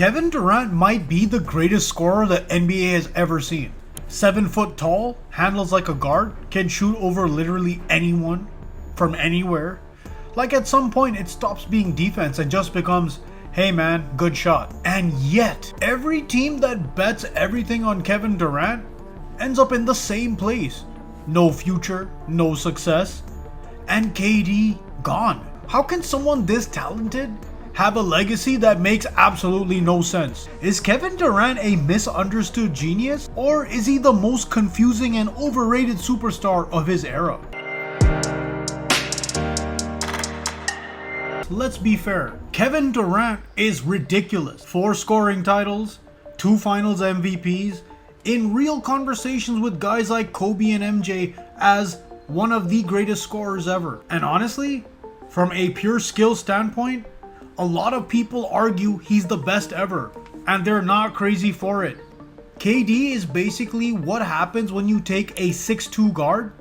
Kevin Durant might be the greatest scorer the NBA has ever seen. 7 foot tall, handles like a guard, can shoot over literally anyone from anywhere. Like at some point it stops being defense and just becomes, hey man, good shot. And yet, every team that bets everything on Kevin Durant ends up in the same place. No future, no success, and KD gone. How can someone this talented have a legacy that makes absolutely no sense? Is Kevin Durant a misunderstood genius, or is he the most confusing and overrated superstar of his era? Let's be fair, Kevin Durant is ridiculous. 4 scoring titles, 2 finals MVPs, in real conversations with guys like Kobe and MJ as one of the greatest scorers ever. And honestly, from a pure skill standpoint, a lot of people argue he's the best ever, and they're not crazy for it. KD is basically what happens when you take a 6'2" guard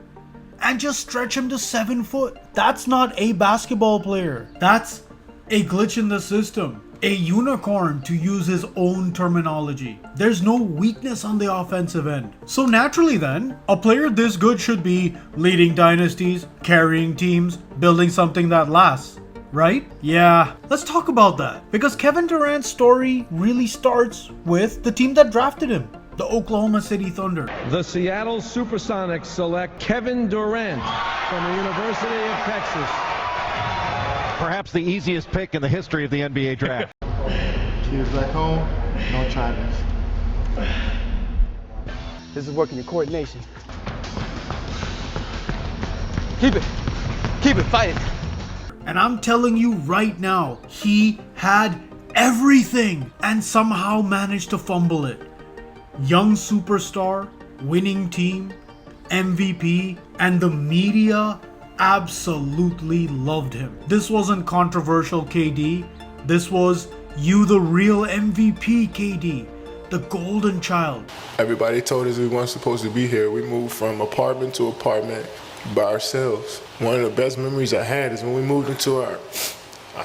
and just stretch him to 7 foot. That's not a basketball player. That's a glitch in the system. A unicorn, to use his own terminology. There's no weakness on the offensive end. So naturally then, a player this good should be leading dynasties, carrying teams, building something that lasts. Right? Yeah, let's talk about that. Because Kevin Durant's story really starts with the team that drafted him, the Oklahoma City Thunder. The Seattle Supersonics select Kevin Durant from the University of Texas. Perhaps the easiest pick in the history of the NBA draft. Kids back home, don't try this. This is working your coordination. Keep it fighting. And I'm telling you right now, he had everything and somehow managed to fumble it. Young superstar, winning team, MVP, and the media absolutely loved him. This wasn't controversial, KD. This was, you the real MVP, KD. The golden child. Everybody told us we weren't supposed to be here. We moved from apartment to apartment by ourselves. One of the best memories I had is when we moved into our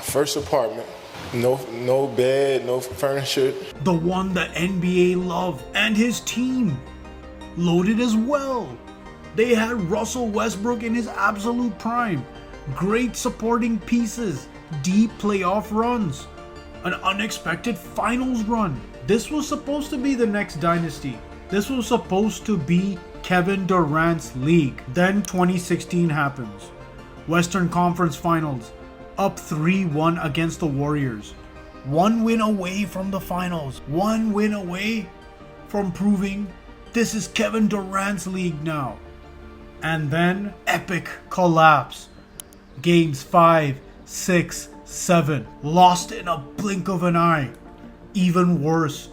first apartment. No bed, no furniture. The one the NBA loved, and his team loaded as well. They had Russell Westbrook in his absolute prime, great supporting pieces, deep playoff runs, an unexpected finals run. This was supposed to be the next dynasty. This was supposed to be Kevin Durant's league. Then 2016 happens. Western Conference Finals, up 3-1 against the Warriors. 1 win away from the finals. 1 win away from proving this is Kevin Durant's league now. And then epic collapse. Games 5, 6, 7. Lost in a blink of an eye. Even worse,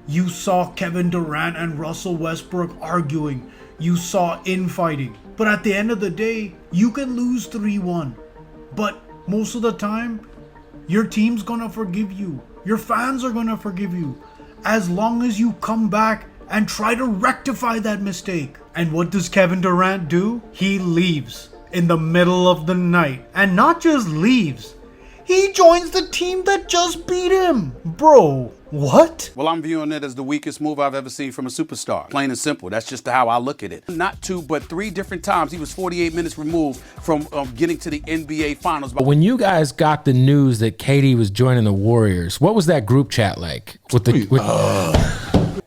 you saw Kevin Durant and Russell Westbrook arguing. You saw infighting. But at the end of the day, you can lose 3-1. But most of the time, your team's gonna forgive you. Your fans are gonna forgive you. As long as you come back and try to rectify that mistake. And what does Kevin Durant do? He leaves in the middle of the night. And not just leaves, he joins the team that just beat him. Bro, what? Well, I'm viewing it as the weakest move I've ever seen from a superstar. Plain and simple. That's just how I look at it. Not 2, but 3 different times. He was 48 minutes removed from getting to the NBA Finals. When you guys got the news that KD was joining the Warriors, what was that group chat like?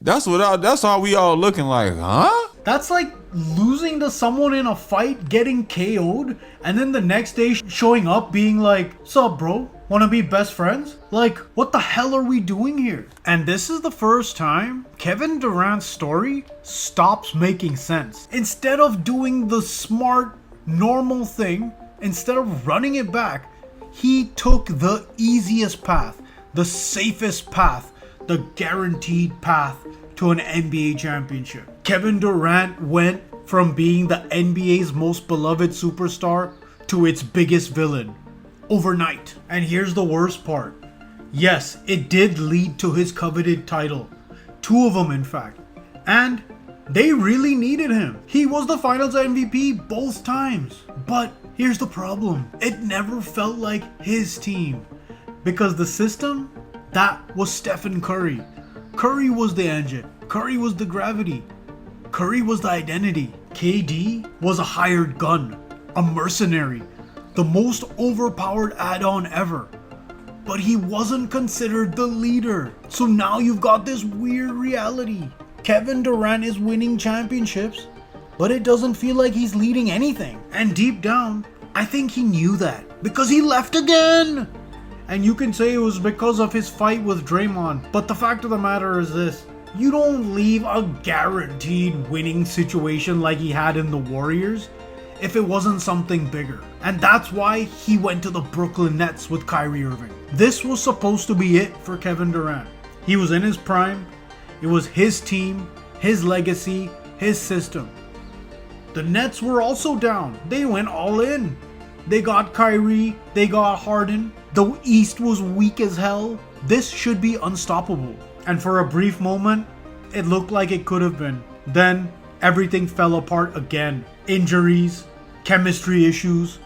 That's how we all looking like, huh? That's like losing to someone in a fight, getting KO'd, and then the next day showing up being like, "Sup, bro? Wanna be best friends?" Like, what the hell are we doing here? And this is the first time Kevin Durant's story stops making sense. Instead of doing the smart, normal thing, instead of running it back, he took the easiest path, the safest path, the guaranteed path to an NBA championship. Kevin Durant went from being the NBA's most beloved superstar to its biggest villain overnight. And here's the worst part. Yes, it did lead to his coveted title. 2 of them, in fact. And they really needed him. He was the finals MVP both times. But here's the problem. It never felt like his team. Because the system That was Stephen Curry. Curry was the engine. Curry was the gravity. Curry was the identity. KD was a hired gun, a mercenary, the most overpowered add-on ever. But he wasn't considered the leader. So now you've got this weird reality. Kevin Durant is winning championships, but it doesn't feel like he's leading anything. And deep down, I think he knew that because he left again. And you can say it was because of his fight with Draymond, but the fact of the matter is this: you don't leave a guaranteed winning situation like he had in the Warriors if it wasn't something bigger. And that's why he went to the Brooklyn Nets with Kyrie Irving. This was supposed to be it for Kevin Durant. He was in his prime. It was his team, his legacy, his system. The Nets were also down. They went all in. They got Kyrie, they got Harden. The East was weak as hell. This should be unstoppable. And for a brief moment, it looked like it could have been. Then everything fell apart again. Injuries, chemistry issues,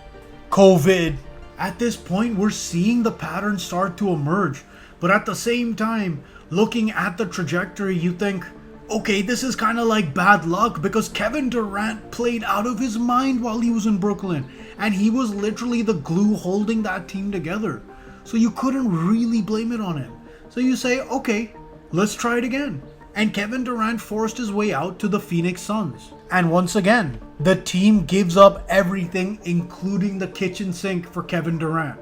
COVID. At this point, we're seeing the pattern start to emerge. But at the same time, looking at the trajectory, you think, okay, this is kind of like bad luck because Kevin Durant played out of his mind while he was in Brooklyn. And he was literally the glue holding that team together. So you couldn't really blame it on him. So you say, okay, let's try it again. And Kevin Durant forced his way out to the Phoenix Suns. And once again, the team gives up everything, including the kitchen sink for Kevin Durant.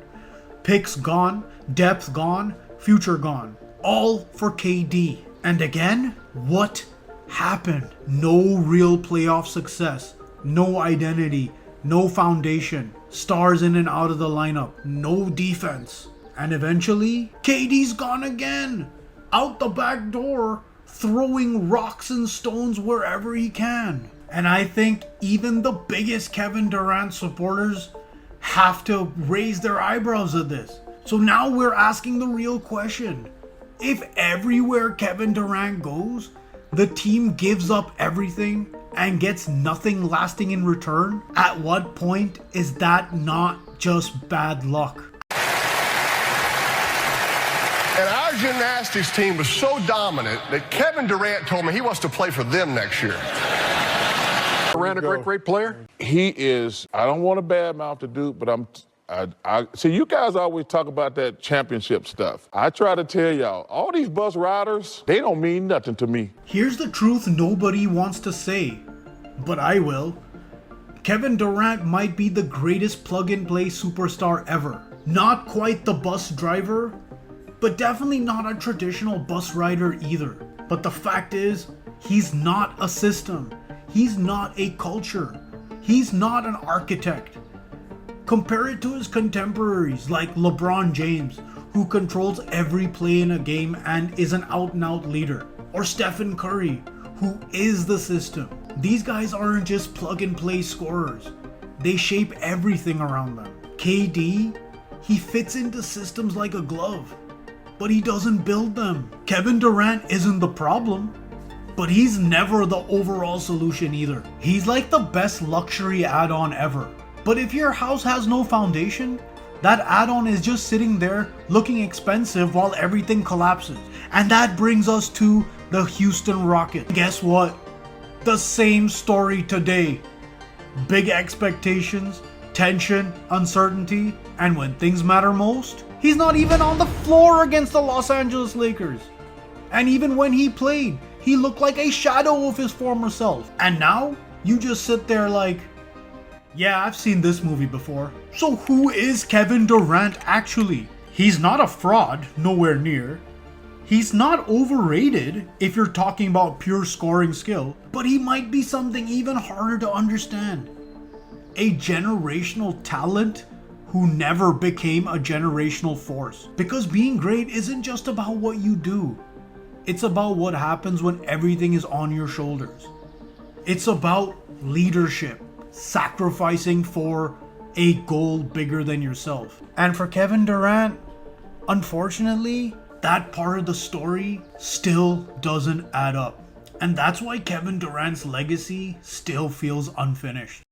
Picks gone, depth gone, future gone. All for KD. And again, what happened? No real playoff success. No identity. No foundation. Stars in and out of the lineup. No defense. And eventually, KD's gone again. Out the back door, throwing rocks and stones wherever he can. And I think even the biggest Kevin Durant supporters have to raise their eyebrows at this. So now we're asking the real question. If everywhere Kevin Durant goes, the team gives up everything and gets nothing lasting in return, at what point is that not just bad luck? And our gymnastics team was so dominant that Kevin Durant told me he wants to play for them next year. Durant, a great player? He is, I don't want to badmouth the dude, but I see, you guys always talk about that championship stuff. I try to tell y'all, all these bus riders, they don't mean nothing to me. Here's the truth nobody wants to say, but I will. Kevin Durant might be the greatest plug-and-play superstar ever. Not quite the bus driver, but definitely not a traditional bus rider either. But the fact is, he's not a system. He's not a culture. He's not an architect. Compare it to his contemporaries like LeBron James, who controls every play in a game and is an out-and-out leader. Or Stephen Curry, who is the system. These guys aren't just plug-and-play scorers. They shape everything around them. KD, he fits into systems like a glove, but he doesn't build them. Kevin Durant isn't the problem, but he's never the overall solution either. He's like the best luxury add-on ever. But if your house has no foundation, that add-on is just sitting there looking expensive while everything collapses. And that brings us to the Houston Rockets. Guess what? The same story today. Big expectations, tension, uncertainty, and when things matter most, he's not even on the floor against the Los Angeles Lakers. And even when he played, he looked like a shadow of his former self. And now, you just sit there like, yeah, I've seen this movie before. So who is Kevin Durant actually? He's not a fraud, nowhere near. He's not overrated if you're talking about pure scoring skill, but he might be something even harder to understand. A generational talent who never became a generational force. Because being great isn't just about what you do. It's about what happens when everything is on your shoulders. It's about leadership, sacrificing for a goal bigger than yourself. And for Kevin Durant, unfortunately, that part of the story still doesn't add up. And that's why Kevin Durant's legacy still feels unfinished.